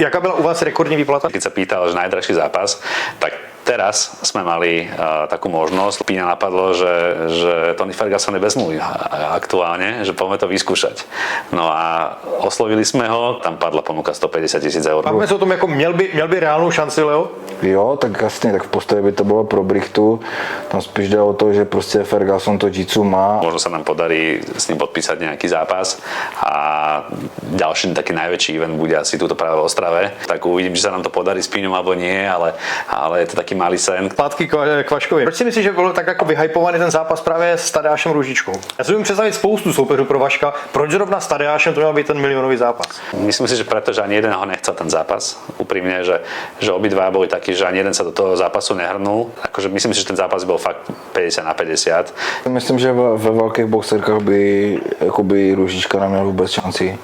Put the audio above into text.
Jaká byla u vás rekordní výplata? Keď sa pýtal, že najdrahší zápas, tak teraz sme mali takú možnosť. Píňa napadlo, že Tony Ferguson je bez zmluvy aktuálne, že poďme to vyskúšať. No a oslovili sme ho, tam padla ponuka 150 000 eur. Bavíme se o tom, jako měl by reálnou šanci, Leo? Jo, tak jasně, tak v postavě by to bylo pro Brichtu. Tam spíš jde o to, že prostě Ferguson to jiu-jitsu má. Možno sa nám podarí s ním podpísať nejaký zápas a ďalší taký najväčší event bude asi túto práve v Ostrave. Tak uvidím, či sa nám to podarí s Píňom alebo nie, ale je to taký malý sen. Zpátky k Vaškovi. Proč si myslíš, že byl tak jako vyhypovaný ten zápas právě s Tadeášem Růžičkou? Já si můžu představit spoustu soupeřů pro Vaška. Proč zrovna s Tadeášem to měl být ten milionový zápas? Myslím si, že preto, že ani jeden ho nechcel ten zápas. Úprimne, že obidva boli takí, že ani jeden sa do toho zápasu nehrnul. Akože myslím si, že ten zápas byl fakt 50-50. Myslím, že ve velkých boxerkách by Růžička neměl vůbec šanci.